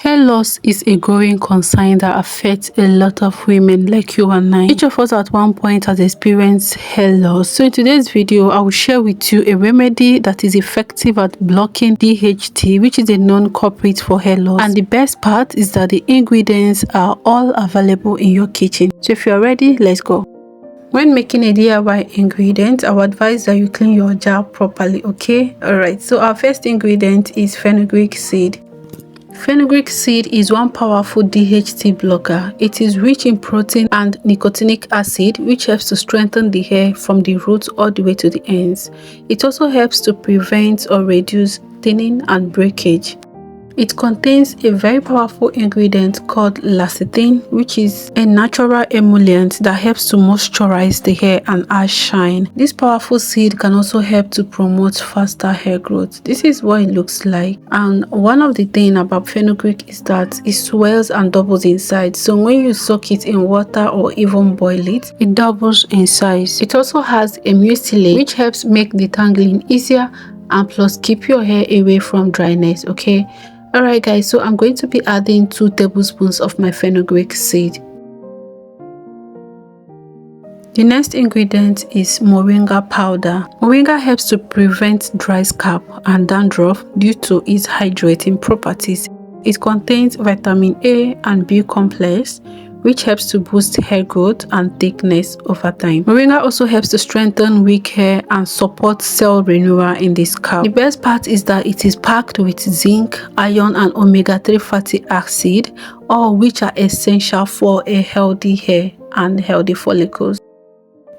Hair loss is a growing concern that affects a lot of women like you and I. Each of us at one point has experienced hair loss. So in today's video, I will share with you a remedy that is effective at blocking DHT, which is a known culprit for hair loss. And the best part is that the ingredients are all available in your kitchen. So if you're ready, let's go. When making a DIY ingredient, I would advise that you clean your jar properly, okay? Alright, so our first ingredient is fenugreek seed. Fenugreek seed is one powerful DHT blocker. It is rich in protein and nicotinic acid, which helps to strengthen the hair from the roots all the way to the ends. It also helps to prevent or reduce thinning and breakage. It contains a very powerful ingredient called lecithin, which is a natural emollient that helps to moisturize the hair and add shine. This powerful seed can also help to promote faster hair growth. This is what it looks like. And one of the things about fenugreek is that it swells and doubles in size. So when you soak it in water or even boil it, it doubles in size. It also has a mucilate, which helps make detangling easier and plus keep your hair away from dryness, okay? Alright guys, so I'm going to be adding 2 tablespoons of my fenugreek seed. The next ingredient is moringa powder. Moringa helps to prevent dry scalp and dandruff due to its hydrating properties. It contains vitamin A and B complex, which helps to boost hair growth and thickness over time. Moringa also helps to strengthen weak hair and support cell renewal in the scalp. The best part is that it is packed with zinc, iron, and omega-3 fatty acid, all which are essential for a healthy hair and healthy follicles.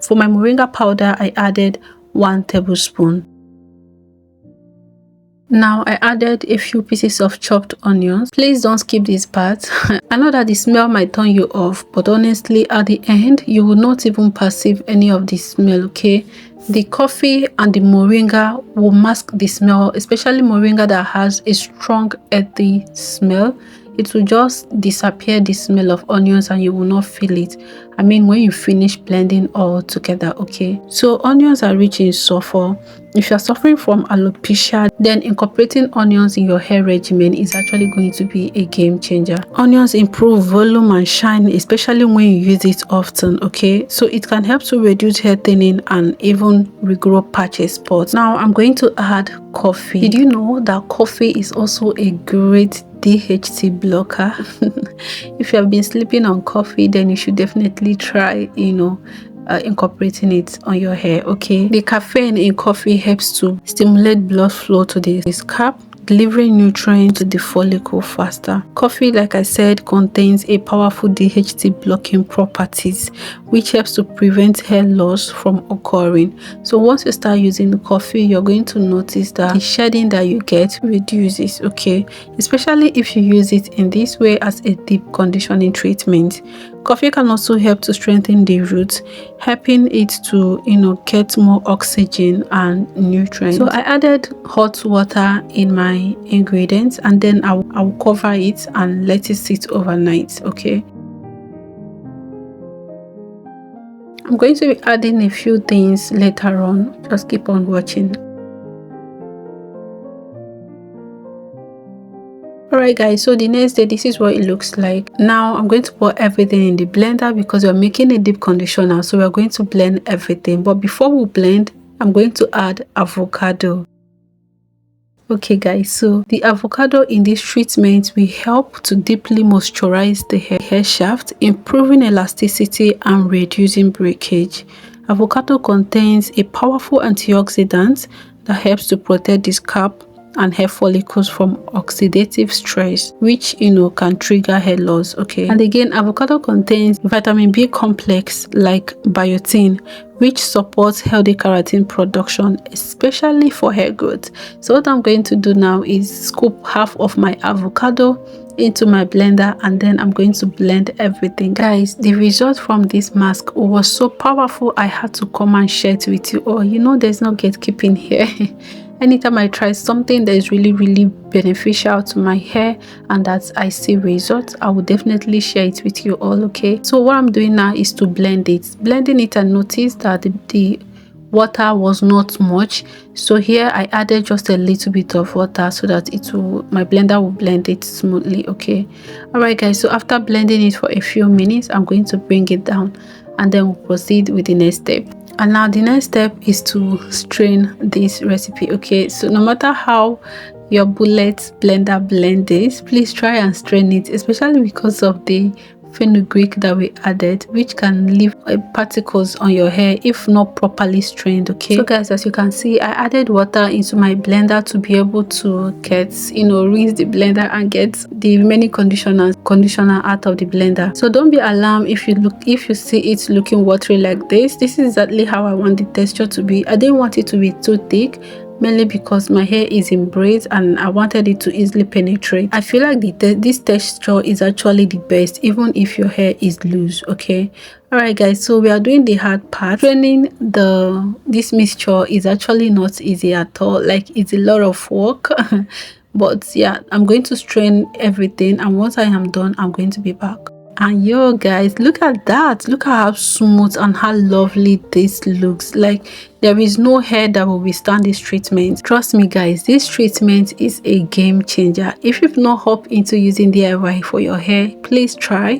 For my moringa powder, I added 1 tablespoon. Now I added a few pieces of chopped onions. Please don't skip this part. I know that the smell might turn you off, but honestly at the end you will not even perceive any of the smell, okay? The coffee and the moringa will mask the smell, especially moringa that has a strong earthy smell. It will just disappear the smell of onions and you will not feel it. I mean, when you finish blending all together, okay? So onions are rich in sulfur. If you're suffering from alopecia, then incorporating onions in your hair regimen is actually going to be a game changer. Onions improve volume and shine, especially when you use it often, okay? So it can help to reduce hair thinning and even regrow patchy spots. Now I'm going to add coffee. Did you know that coffee is also a great DHT blocker? If you have been sleeping on coffee, then you should definitely try, incorporating it on your hair, okay? The caffeine in coffee helps to stimulate blood flow to the scalp, delivering nutrients to the follicle faster. Coffee, like I said, contains a powerful DHT blocking properties, which helps to prevent hair loss from occurring. So once you start using the coffee, you're going to notice that the shedding that you get reduces, okay? Especially if you use it in this way as a deep conditioning treatment. Coffee can also help to strengthen the roots, helping it to, get more oxygen and nutrients. So I added hot water in my ingredients and then I'll cover it and let it sit overnight, okay? I'm going to be adding a few things later on. Just keep on watching. Alright guys, so the next day, this is what it looks like. Now I'm going to pour everything in the blender because we're making a deep conditioner, so we're going to blend everything. But before we blend, I'm going to add avocado. Okay guys, so the avocado in this treatment will help to deeply moisturize the hair shaft, improving elasticity and reducing breakage. Avocado contains a powerful antioxidant that helps to protect the scalp and hair follicles from oxidative stress, which can trigger hair loss, okay? And again, avocado contains vitamin B complex like biotin, which supports healthy keratin production, especially for hair growth. So what I'm going to do now is scoop half of my avocado into my blender and then I'm going to blend everything. Guys, the result from this mask was so powerful, I had to come and share it with you all. There's no gatekeeping here. Anytime I try something that is really beneficial to my hair and that I see results, I will definitely share it with you all, okay? So what I'm doing now is to blend it. Blending it, and notice that the water was not much, so here I added just a little bit of water so that my blender will blend it smoothly. Okay, all right guys, so after blending it for a few minutes, I'm going to bring it down and then we'll proceed with the next step. And now the next step is to strain this recipe. Okay, so no matter how your bullet blender blend this, please try and strain it, especially because of the fenugreek that we added, which can leave particles on your hair if not properly strained. Okay, so guys, as you can see, I added water into my blender to be able to get, rinse the blender and get the remaining conditioner out of the blender. So don't be alarmed if you see it looking watery like this. This is exactly how I want the texture to be. I didn't want it to be too thick, mainly because my hair is in braids and I wanted it to easily penetrate. I feel like this texture is actually the best even if your hair is loose. Okay, all right guys, so we are doing the hard part. Straining this mixture is actually not easy at all. Like, it's a lot of work but yeah, I'm going to strain everything, and once I am done, I'm going to be back. And yo guys, look at that. Look at how smooth and how lovely this looks. Like, there is no hair that will withstand this treatment. Trust me guys, this treatment is a game changer. If you've not hopped into using DIY for your hair, please try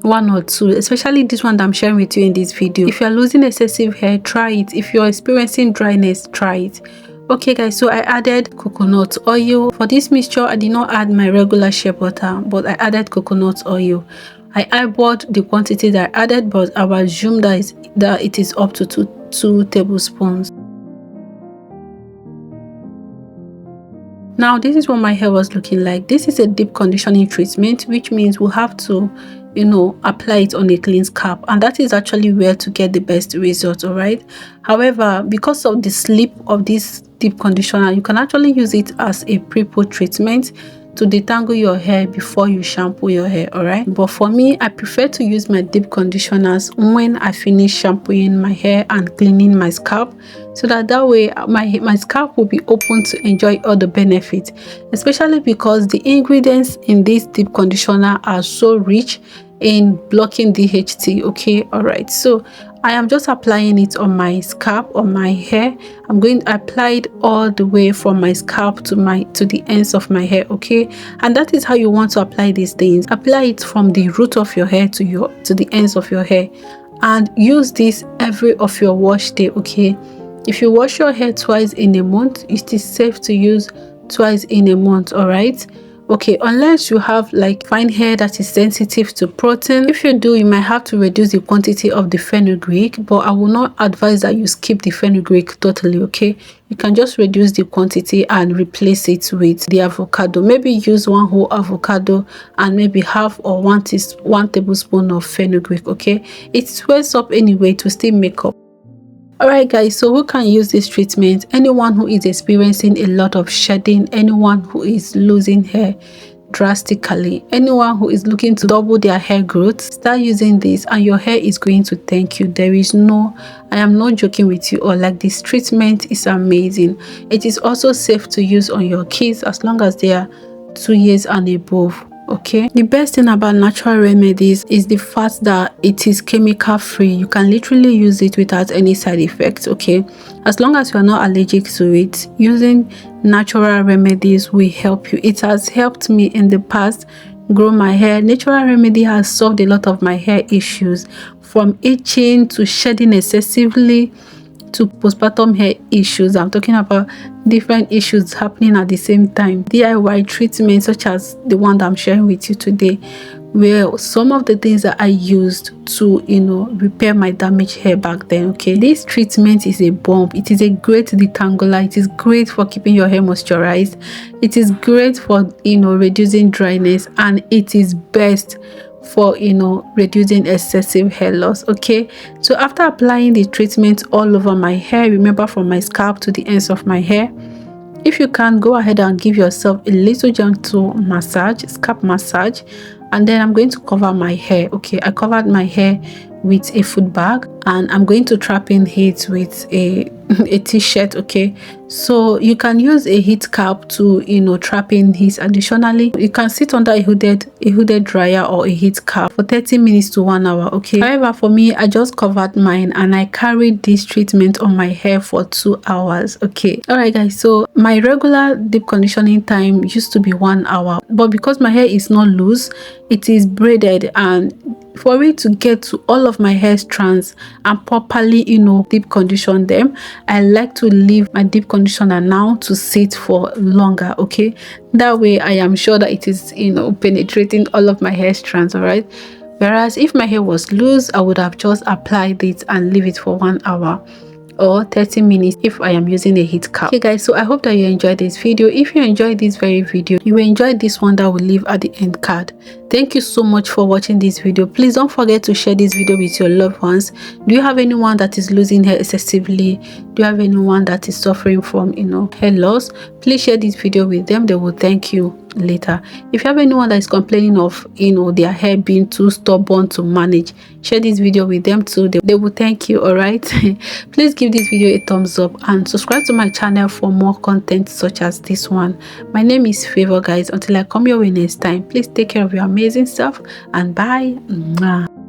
one or two, especially this one that I'm sharing with you in this video. If you're losing excessive hair, try it. If you're experiencing dryness, try it. Okay guys, so I added coconut oil. For this mixture, I did not add my regular shea butter, but I added coconut oil. I eyeballed the quantity that I added, but I will assume that it is up to 2 tablespoons. Now this is what my hair was looking like. This is a deep conditioning treatment, which means we'll have to apply it on a clean scalp, and that is actually where to get the best results. All right, however, because of the slip of this deep conditioner, you can actually use it as a pre-poo treatment to detangle your hair before you shampoo your hair. All right, but for me, I prefer to use my deep conditioners when I finish shampooing my hair and cleaning my scalp, so that way my scalp will be open to enjoy all the benefits, especially because the ingredients in this deep conditioner are so rich in blocking DHT. Okay, all right, so I am just applying it on my scalp, on my hair. I'm going to apply it all the way from my scalp to the ends of my hair. Okay, and that is how you want to apply these things. Apply it from the root of your hair to the ends of your hair, and use this every of your wash day. Okay, if you wash your hair twice in a month, it is safe to use twice in a month. All right, okay, unless you have like fine hair that is sensitive to protein. If you do, you might have to reduce the quantity of the fenugreek, but I will not advise that you skip the fenugreek totally. Okay, you can just reduce the quantity and replace it with the avocado. Maybe use 1 whole avocado and maybe half or 1 tablespoon of fenugreek. Okay, it swells up anyway to still make up. Alright guys, so who can use this treatment? Anyone who is experiencing a lot of shedding, anyone who is losing hair drastically, anyone who is looking to double their hair growth, start using this and your hair is going to thank you. I am not joking with you, or like, this treatment is amazing. It is also safe to use on your kids as long as they are 2 years and above. Okay, the best thing about natural remedies is the fact that it is chemical free. You can literally use it without any side effects. Okay, as long as you are not allergic to it, using natural remedies will help you. It has helped me in the past grow my hair. Natural remedy has solved a lot of my hair issues, from itching to shedding excessively to postpartum hair issues. I'm talking about different issues happening at the same time. DIY treatments such as the one that I'm sharing with you today were some of the things that I used to repair my damaged hair back then. Okay, this treatment is a bomb. It is a great detangler. It is great for keeping your hair moisturized. It is great for reducing dryness, and it is best for reducing excessive hair loss. Okay, so after applying the treatment all over my hair, remember, from my scalp to the ends of my hair, if you can, go ahead and give yourself a little gentle massage, scalp massage, and then I'm going to cover my hair. Okay, I covered my hair with a foot bag, and I'm going to trap in it with a a t-shirt. Okay, so you can use a heat cap to, you know, trap in heat. Additionally, you can sit under a hooded dryer or a heat cap for 30 minutes to 1 hour. Okay, however, for me, I just covered mine and I carried this treatment on my hair for 2 hours. Okay, all right guys, so my regular deep conditioning time used to be 1 hour, but because my hair is not loose, it is braided, and for it to get to all of my hair strands and properly, you know, deep condition them, I like to leave my deep conditioner now to sit for longer. Okay, that way I am sure that it is, you know, penetrating all of my hair strands. All right, whereas if my hair was loose, I would have just applied it and leave it for 1 hour or 30 minutes if I am using a heat cap. Okay guys, so I hope that you enjoyed this video. If you enjoyed this very video, you will enjoy this one that will leave at the end card. Thank you so much for watching this video. Please don't forget to share this video with your loved ones. Do you have anyone that is losing hair excessively? Do you have anyone that is suffering from, you know, hair loss? Please share this video with them. They will thank you later. If you have anyone that is complaining of, you know, their hair being too stubborn to manage, share this video with them too. They will thank you. All right. Please give this video a thumbs up and subscribe to my channel for more content such as this one. My name is Favor guys. Until I come your way next time, please take care of your amazing self and bye. Mwah.